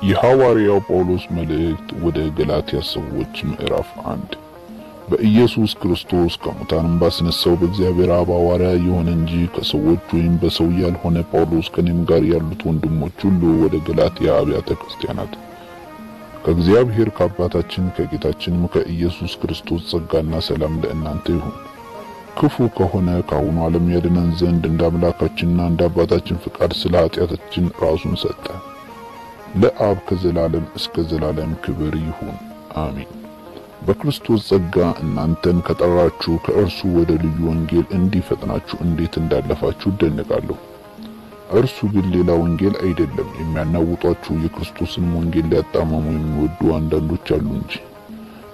የሐዋርያው ጳውሎስ መልእክት ወደ ገላትያ ሰዎች ምዕራፍ 1 በኢየሱስ ክርስቶስ ከሙታን ባስነሳው በእግዚአብሔር አብ ሐዋርያ የሆነ እንጂ ከሰዎች ወይም በሰው ያልሆነ ጳውሎስ ከኔም ጋር ያሉት ወንድሞች ሁሉ ወደ ገላትያ አብያተ ክርስቲያናት ከእግዚአብሔር ከአባታችን ከጌታችንም ከኢየሱስ ክርስቶስ ጸጋና ሰላም ለእናንተ ይሁን። ክፉ ከሆነ ከአሁኑ ዓለም ያድነን ዘንድ እንደ አምላካችንና እንደ አባታችን ፍቃድ ስለ ኃጢአታችን ራሱን ሰጠ። ለአብ ከዘላለም እስከ ዘላለም ክብር ይሁን፣ አሜን። በክርስቶስ ጸጋ እናንተን ከጠራችሁ ከእርሱ ወደ ልዩ ወንጌል እንዲፈጥናችሁ እንዴት እንዳለፋችሁ እደነቃለሁ። እርሱ ግን ሌላ ወንጌል አይደለም፣ የሚያናውጧችሁ የክርስቶስን ወንጌል ሊያጣምሙ የሚወዱ አንዳንዶች አሉ እንጂ።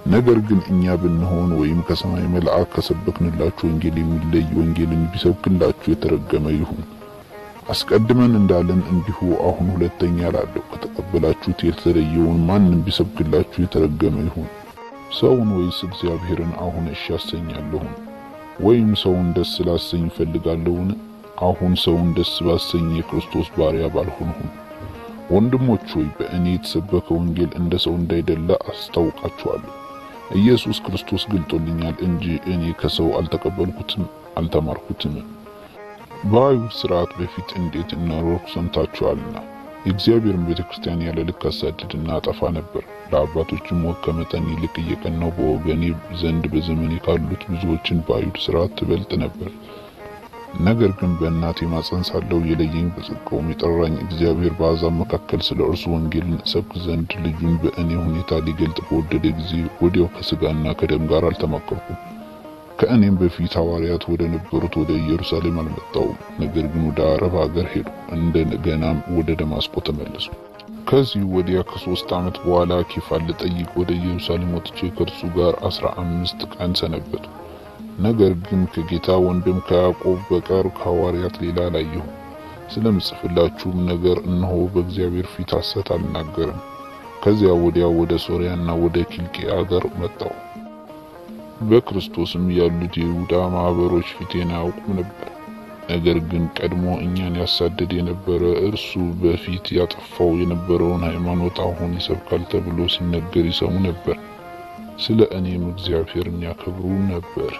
ነገር ግን እኛ ብንሆን ወይም ከሰማይ መልአክ ከሰበክንላችሁ ወንጌል የሚለይ ወንጌልን ቢሰብክላችሁ የተረገመ ይሁን። አስቀድመን እንዳለን እንዲሁ አሁን ሁለተኛ ላለው ከተቀበላችሁት የተለየውን ማንም ቢሰብክላችሁ የተረገመ ይሁን። ሰውን ወይስ እግዚአብሔርን አሁን እሺ ያሰኛለሁ? ወይም ሰውን ደስ ላሰኝ እፈልጋለሁን? አሁን ሰውን ደስ ባሰኝ የክርስቶስ ባሪያ ባልሆንሁም። ወንድሞች ሆይ በእኔ የተሰበከ ወንጌል እንደ ሰው እንዳይደለ አስታውቃችኋለሁ። ኢየሱስ ክርስቶስ ገልጦልኛል እንጂ እኔ ከሰው አልተቀበልኩትም አልተማርኩትም። በአይሁድ ሥርዓት በፊት እንዴት እንደኖርኩ ሰምታችኋልና የእግዚአብሔርን ቤተክርስቲያን ያለ ልክ አሳድድና አጠፋ ነበር። ለአባቶችም ወግ ከመጠን ይልቅ እየቀናው በወገኔ ዘንድ በዘመኔ ካሉት ብዙዎችን በአይሁድ ሥርዓት ትበልጥ ነበር። ነገር ግን በእናቴ ማፀን ሳለሁ የለየኝ በጸጋውም የጠራኝ እግዚአብሔር በአሕዛብ መካከል ስለ እርሱ ወንጌልን እሰብክ ዘንድ ልጁን በእኔ ሁኔታ ሊገልጥ በወደደ ጊዜ ወዲያው ከሥጋና ከደም ጋር አልተማከርኩም። ከእኔም በፊት ሐዋርያት ወደ ነበሩት ወደ ኢየሩሳሌም አልመጣሁም። ነገር ግን ወደ አረብ ሀገር ሄዱ፣ እንደገናም ወደ ደማስቆ ተመለሱ። ከዚህ ወዲያ ከ3 ዓመት በኋላ ኬፋን ልጠይቅ ወደ ኢየሩሳሌም ወጥቼ ከእርሱ ጋር 15 ቀን ሰነበቱ። ነገር ግን ከጌታ ወንድም ከያዕቆብ በቀር ከሐዋርያት ሌላ አላየሁም። ስለምጽፍላችሁም ነገር እነሆ በእግዚአብሔር ፊት ሐሰት አልናገርም። ከዚያ ወዲያ ወደ ሶርያና ወደ ኪልቅያ ሀገር መጣሁ። በክርስቶስም ያሉት የይሁዳ ማህበሮች ፊቴን አያውቁም ነበር። ነገር ግን ቀድሞ እኛን ያሳደድ የነበረ እርሱ በፊት ያጠፋው የነበረውን ሃይማኖት አሁን ይሰብካል ተብሎ ሲነገር ይሰሙ ነበር። ስለ እኔም እግዚአብሔርን ያከብሩ ነበር።